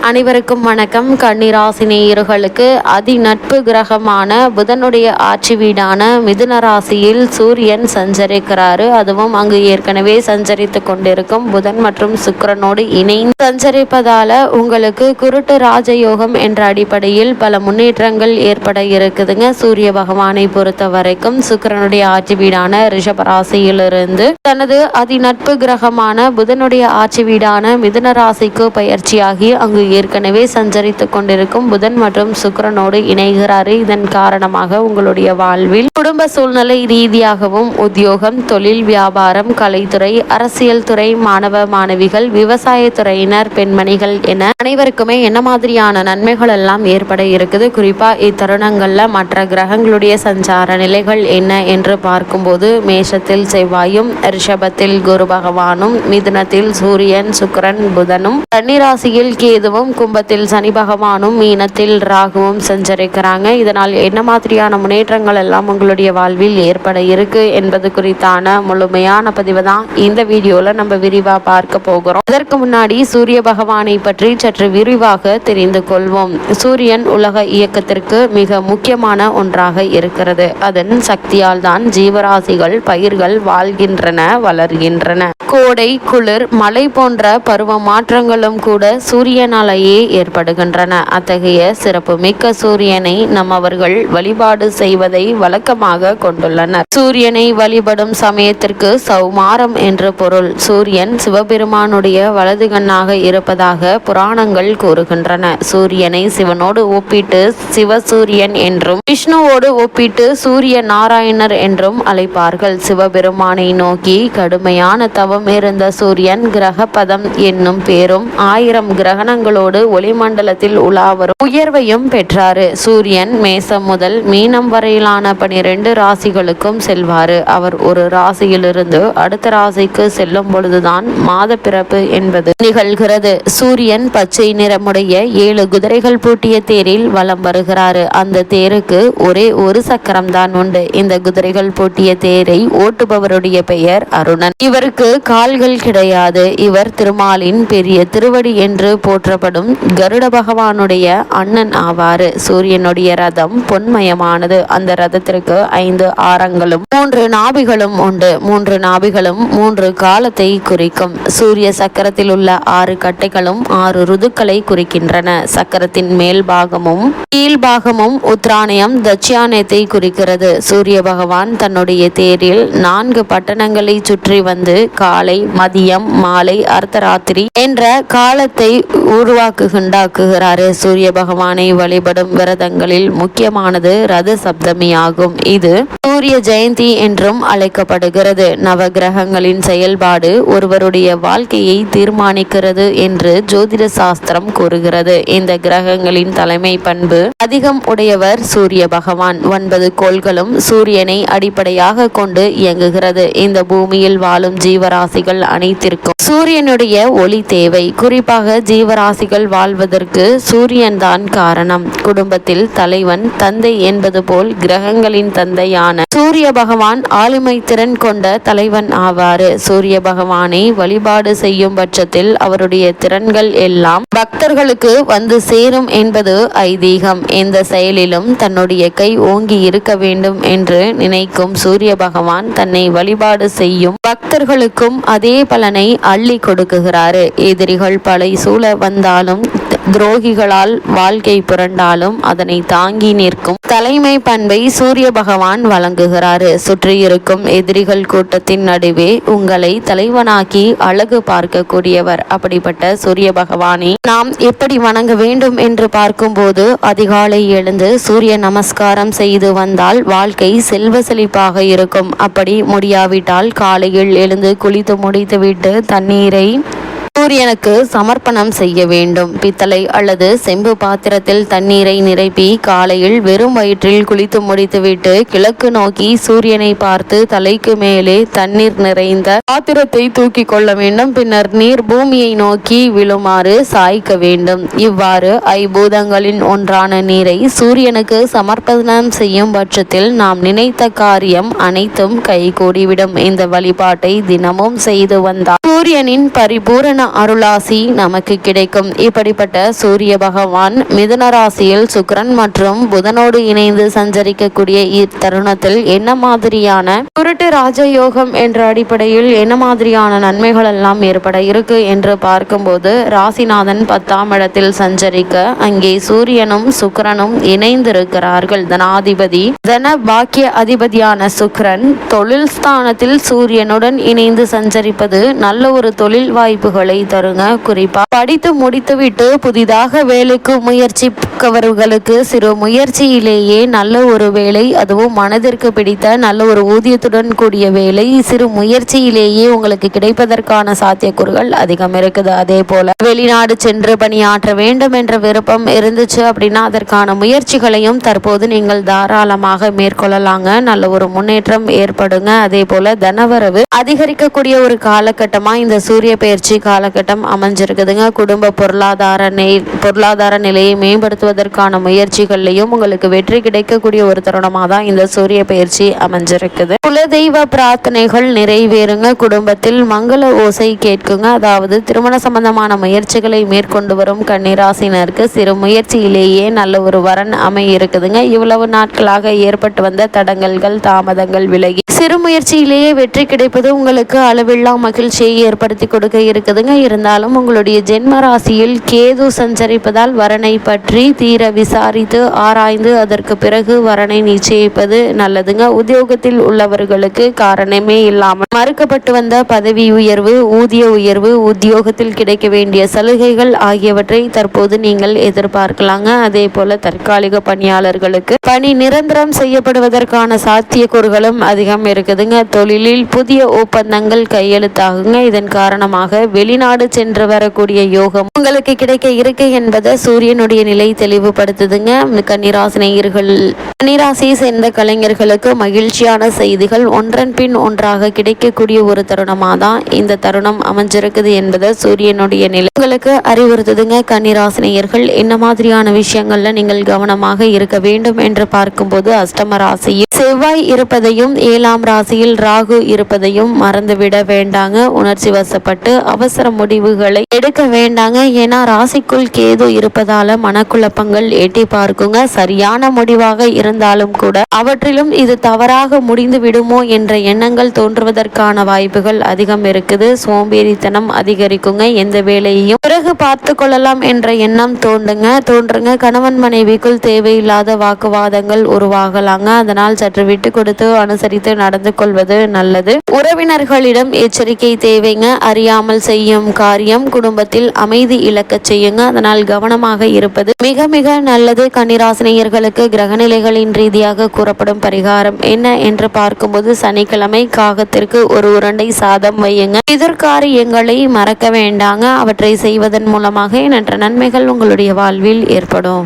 அனைவருக்கும் வணக்கம். கன்னிராசி நேயர்களுக்கு அதிநட்பு கிரகமான புதனுடைய ஆட்சி வீடான மிதுன ராசியில் சூரியன் சஞ்சரிக்கிறாரு. அதுவும் அங்கு ஏற்கனவே சஞ்சரித்து கொண்டிருக்கும் புதன் மற்றும் சுக்கிரனோடு இணைந்து சஞ்சரிப்பதால உங்களுக்கு குருட்டு ராஜயோகம் என்ற அடிப்படையில் பல முன்னேற்றங்கள் ஏற்பட இருக்குதுங்க. சூரிய பகவானை பொறுத்த வரைக்கும் சுக்கிரனுடைய ஆட்சி வீடான ரிஷப ராசியிலிருந்து தனது அதிநட்பு கிரகமான புதனுடைய ஆட்சி வீடான மிதுன ராசிக்கு பயிற்சியாகி அங்கு ஏற்கனவே சஞ்சரித்துக் கொண்டிருக்கும் புதன் மற்றும் சுக்கிரனோடு இணைகிறாரு. இதன் காரணமாக உங்களுடைய வாழ்வில் குடும்ப சூழ்நிலை ரீதியாகவும் உத்தியோகம், தொழில், வியாபாரம், கலைத்துறை, அரசியல் துறை, மாணவ மாணவிகள், விவசாய துறையினர், பெண்மணிகள் என அனைவருக்குமே என்ன மாதிரியான நன்மைகள் எல்லாம் ஏற்பட இருக்குது. குறிப்பா இத்தருணங்கள்ல மற்ற கிரகங்களுடைய சஞ்சார நிலைகள் என்ன என்று பார்க்கும்போது மேஷத்தில் செவ்வாயும், ரிஷபத்தில் குரு பகவானும், மிதுனத்தில் சூரியன், சுக்கிரன், புதனும், கன்னிராசியில் கேதுவும், கும்பத்தில் சனி பகவானும், மீனத்தில் ராகுவும் சஞ்சரிக்கிறாங்க. இதனால் என்ன மாதிரியான முன்னேற்றங்கள் எல்லாம் உங்களுடைய வாழ்வில் ஏற்பட இருக்கு என்பது குறித்தான முழுமையான பதிவு தான் இந்த வீடியோல நம்ம விரிவா பார்க்க போகிறோம். அதற்கு முன்னாடி சூரிய பகவானை பற்றி சற்று விரிவாக தெரிந்து கொள்வோம். சூரியன் உலக இயக்கத்திற்கு மிக முக்கியமான ஒன்றாக இருக்கிறது. அதன் சக்தியால் தான் ஜீவராசிகள், பயிர்கள் வாழ்கின்றன, வளர்கின்றன. கோடை, குளிர், மழை போன்ற பருவ மாற்றங்களும் கூட சூரியனாலேயே ஏற்படுகின்றன. அத்தகைய சிறப்பு மிக்க சூரியனை நம்மவர்கள் வழிபாடு செய்வதை வழக்கமாக கொண்டுள்ளனர். சூரியனை வழிபடும் சமயத்திற்கு சௌமாரம் என்று பொருள். சூரியன் சிவபெருமானுடைய வலது கண்ணாக இருப்பதாக புராணங்கள் கூறுகின்றன. சூரியனை சிவனோடு ஒப்பிட்டு சிவசூரியன் என்றும், விஷ்ணுவோடு ஒப்பிட்டு சூரிய நாராயணர் என்றும் அழைப்பார்கள். சிவபெருமானை நோக்கி கடுமையான தவம் இருந்த சூரியன் கிரகபதம் என்னும் பேரும் 1000 கிரகணங்களோடு ஒளிமண்டலத்தில் உலாவரும் உயர்வையும் பெற்றாரு. சூரியன் மேசம் முதல் மீனம் வரையிலான 12 ராசிகளுக்கும் செல்வாரு. அவர் ஒரு ராசியிலிருந்து அடுத்த ராசிக்கு செல்லும் பொழுதுதான் மாத பிறப்பு என்பது நிகழ்கிறது. சூரியன் பச்சை நிறமுடைய 7 குதிரைகள் பூட்டிய தேரில் வலம் வருகிறாரு. அந்த தேருக்கு ஒரே ஒரு சக்கரம் தான் உண்டு. இந்த குதிரைகள் பூட்டிய தேரை ஓட்டுபவருடைய பெயர் அருணன். இவருக்கு கால்கள் கிடையாது. இவர் திருமாலின் பெரிய திருவடி என்று போற்றப்படும் கருட பகவானுடைய அண்ணன் ஆவாறு. சூரியனுடைய ரதம் பொன்மயமானது. அந்த ரதத்திற்கு 5 ஆரங்களும் 3 நாபிகளும் உண்டு. 3 நாபிகளும் 3 காலத்தை குறிக்கும். சூரிய சக்கரத்தில் உள்ள 6 கட்டைகளும் 6 ருதுக்களை குறிக்கின்றன. சக்கரத்தின் மேல் பாகமும் கீழ்பாகமும் உத்ராணயம், தட்சியானயத்தை குறிக்கிறது. சூரிய பகவான் தன்னுடைய தேரில் 4 பட்டணங்களை சுற்றி வந்து காலை, மதியம், மாலை, அர்த்தராத்திரி என்ற காலத்தை உண்டாக்குகிறாரு. சூரிய பகவானை வழிபடும் விரதங்களில் முக்கியமானது ரத சப்தமி ஆகும். இது சூரிய ஜெயந்தி என்றும் அழைக்கப்படுகிறது. நவ கிரகங்களின் செயல்பாடு ஒருவருடைய வாழ்க்கையை தீர்மானிக்கிறது என்று ஜோதிட சாஸ்திரம் கூறுகிறது. இந்த கிரகங்களின் தலைமை பண்பு அதிகம் உடையவர் சூரிய பகவான். 9 கோள்களும் சூரியனை அடிப்படையாக கொண்டு இயங்குகிறது. இந்த பூமியில் வாழும் ஜீவராசிகள் அனைத்திற்கும் சூரியனுடைய ஒளி தேவை. குறிப்பாக ஜீவராசிகள் வாழ்வதற்கு சூரியன் தான் காரணம். குடும்பத்தில் தலைவன் தந்தை என்பது போல் கிரகங்களின் தந்தையான சூரிய பகவான் ஆளுமை திறன் கொண்ட தலைவன் ஆவாறு. சூரிய பகவானை வழிபாடு செய்யும் பட்சத்தில் அவருடைய திறன்கள் எல்லாம் பக்தர்களுக்கு வந்து சேரும் என்பது ஐதீகம். எந்த செயலிலும் தன்னுடைய கை ஓங்கி இருக்க வேண்டும் என்று நினைக்கும் சூரிய பகவான் தன்னை வழிபாடு செய்யும் பக்தர்களுக்கும் அதே பலனை அள்ளி கொடுக்குகிறாரு. எதிரிகள் படை சூழ வந்தாலும், துரோகிகளால் வாழ்க்கை புரண்டாலும் அதனை தாங்கி நிற்கும் தலைமை பண்பை சூரிய பகவான் வழங்குகிறாரு. சுற்றியிருக்கும் எதிரிகள் கூட்டத்தின் நடுவே உங்களை தலைவனாக்கி அழகு பார்க்கக்கூடியவர். அப்படிப்பட்ட சூரிய பகவானை நாம் எப்படி வணங்க வேண்டும் என்று பார்க்கும்போது அதிகாலை எழுந்து சூரிய நமஸ்காரம் செய்து வந்தால் வாழ்க்கை செல்வ செழிப்பாக இருக்கும். அப்படி முடியாவிட்டால் காலையில் எழுந்து குளித்து முடித்துவிட்டு தண்ணீரை சூரியனுக்கு சமர்ப்பணம் செய்ய வேண்டும். பித்தளை அல்லது செம்பு பாத்திரத்தில் தண்ணீரை நிரப்பி காலையில் வெறும் வயிற்றில் குளித்து முடித்துவிட்டு கிழக்கு நோக்கி சூரியனை பார்த்து தலைக்கு மேலே தண்ணீர் நிறைந்த பாத்திரத்தை தூக்கி கொள்ள வேண்டும். பின்னர் நீர் பூமியை நோக்கி விழுமாறு சாய்க்க வேண்டும். இவ்வாறு ஐபூதங்களின் ஒன்றான நீரை சூரியனுக்கு சமர்ப்பணம் செய்யும் பட்சத்தில் நாம் நினைத்த காரியம் அனைத்தும் கைகூடிவிடும். இந்த வழிபாட்டை தினமும் செய்து வந்தால் சூரியனின் பரிபூரண அருளாசி நமக்கு கிடைக்கும். இப்படிப்பட்ட சூரிய பகவான் மிதுன ராசியில் சுக்கிரன் மற்றும் புதனோடு இணைந்து சஞ்சரிக்கக்கூடிய இத்தருணத்தில் என்ன மாதிரியான குருட்டு ராஜயோகம் என்ற அடிப்படையில் என்ன மாதிரியான நன்மைகள் எல்லாம் ஏற்பட இருக்கு என்று பார்க்கும்போது, ராசிநாதன் 10ஆம் இடத்தில் சஞ்சரிக்க அங்கே சூரியனும் சுக்கிரனும் இணைந்திருக்கிறார்கள். தனாதிபதி தன பாக்கிய அதிபதியான சுக்கிரன் தொழில் ஸ்தானத்தில் சூரியனுடன் இணைந்து சஞ்சரிப்பது நல்ல ஒரு தொழில் வாய்ப்புகளை தருங்க. குறிப்பா படித்து முடித்துவிட்டு புதிதாக வேலைக்கு முயற்சிப்பவர்களுக்கு சிறு முயற்சியிலேயே நல்ல ஒரு வேலை, அதுவும் மனதிற்கு பிடித்த நல்ல ஒரு ஊதியத்துடன் கூடிய வேலை சிறு முயற்சியிலேயே உங்களுக்கு கிடைப்பதற்கான சாத்தியக்கூறுகள் அதிகம் இருக்குது. அதே போல வெளிநாடு சென்று பணியாற்ற வேண்டும் என்ற விருப்பம் இருந்துச்சு அப்படின்னா அதற்கான முயற்சிகளையும் தற்போது நீங்கள் தாராளமாக மேற்கொள்ளலாங்க. நல்ல ஒரு முன்னேற்றம் ஏற்படுங்க. அதே போல தனவரவு அதிகரிக்கக்கூடிய ஒரு காலகட்டமா இந்த சூரிய பெயர்ச்சி காலகட்டம் அமைஞ்சிருக்குதுங்க. குடும்ப பொருளாதார நிலையை மேம்படுத்துவதற்கான முயற்சிகள்லையும் உங்களுக்கு வெற்றி கிடைக்கக்கூடிய ஒரு தருணமாக தான் இந்த சூரிய பெயர்ச்சி அமைஞ்சிருக்குது. குலதெய்வ பிரார்த்தனைகள் நிறைவேறுங்க. குடும்பத்தில் மங்கள ஓசை கேட்குங்க. அதாவது திருமண சம்பந்தமான முயற்சிகளை மேற்கொண்டு வரும் கன்னிராசினருக்கு சிறு முயற்சியிலேயே நல்ல ஒரு வரன் இருக்குதுங்க. இவ்வளவு நாட்களாக ஏற்பட்டு வந்த தடங்கல்கள் தாமதங்கள் விலகி சிறு முயற்சியிலேயே வெற்றி கிடைப்பது உங்களுக்கு அளவில்லா மகிழ்ச்சியை ஏற்படுத்தி கொடுக்க இருக்குதுங்க. இருந்தாலும் உங்களுடைய ஜென்ம ராசியில் கேது சஞ்சரிப்பதால் வரனை பற்றி தீர விசாரித்து ஆராய்ந்து அதற்கு பிறகு வரனை நிச்சயிப்பது நல்லதுங்க. உத்தியோகத்தில் உள்ளவர்களுக்கு காரணமே இல்லாமல் மறுக்கப்பட்டு வந்த பதவி உயர்வு, ஊதிய உயர்வு, உத்தியோகத்தில் கிடைக்க வேண்டிய சலுகைகள் ஆகியவற்றை தற்போது நீங்கள் எதிர்பார்க்கலாங்க. அதே போல தற்காலிக பணியாளர்களுக்கு பணி நிரந்தரம் செய்யப்படுவதற்கான சாத்தியக்கூறுகளும் அதிகம் இருக்குதுங்க. தொழிலில் புதிய ஒப்பந்தங்கள் கையெழுத்தாகுங்க. இதன் காரணமாக வெளிநாடு சென்று வரக்கூடிய யோகம் உங்களுக்கு கிடைக்க இருக்கு என்பதை சூரியனுடைய நிலை தெளிவுபடுத்துதுங்க. கன்னிராசியை சேர்ந்த கலைஞர்களுக்கு மகிழ்ச்சியான செய்திகள் ஒன்றன் பின் ஒன்றாக கிடைக்கக்கூடிய ஒரு தருணமாக தான் இந்த தருணம் அமைஞ்சிருக்குது என்பதை சூரியனுடைய நிலை உங்களுக்கு அறிவுறுத்துதுங்க. கன்னிராசினியர்கள் என்ன மாதிரியான விஷயங்கள்ல நீங்கள் கவனமாக இருக்க வேண்டும் என்று பார்க்கும்போது, அஷ்டம ராசியில் செவ்வாய் இருப்பதையும் 7ஆம் ராசியில் ராகு இருப்பதையும் மறந்துவிட வேண்டாங்க. உணர்ச்சி வசப்பட்டு அவசர முடிவுகளை எடுக்க வேண்டாங்க. ஏன்னா ராசிக்குள் கேது இருப்பதால மனக்குழப்பங்கள் எட்டி பார்க்குங்க. சரியான முடிவாக இருந்தாலும் கூட அவற்றிலும் இது தவறாக முடிந்து விடுமோ என்ற எண்ணங்கள் தோன்றுவதற்கான வாய்ப்புகள் அதிகம் இருக்குது. சோம்பேறித்தனம் அதிகரிக்குங்க. எந்த வேலையையும் பிறகு பார்த்து கொள்ளலாம் என்ற எண்ணம் தோன்றுங்க. கணவன் மனைவிக்குள் தேவையில்லாத வாக்குவாதங்கள் உருவாகலாங்க. அதனால் சற்று விட்டு கொடுத்து அனுசரித்து நடந்து கொள்வது நல்லது. உறவினர்களிடம் எச்சரிக்கை தேவைங்க. அறியாமல் செய்யும் காரியம் குடும்பத்தில் அமைதி இழக்க செய்யுங்க. அதனால் கவனமாக இருப்பது மிக மிக நல்லது. கன்னிராசினியர்களுக்கு கிரகநிலைகளின் ரீதியாக கூறப்படும் பரிகாரம் என்ன என்று பார்க்கும்போது, சனிக்கிழமை காகத்திற்கு ஒரு உருண்டை சாதம் வையுங்க. எதிர்காரியங்களை மறக்க வேண்டாங்க. அவற்றை செய்வதன் மூலமாக எண்ணற்ற நன்மைகள் உங்களுடைய வாழ்வில் ஏற்படும்.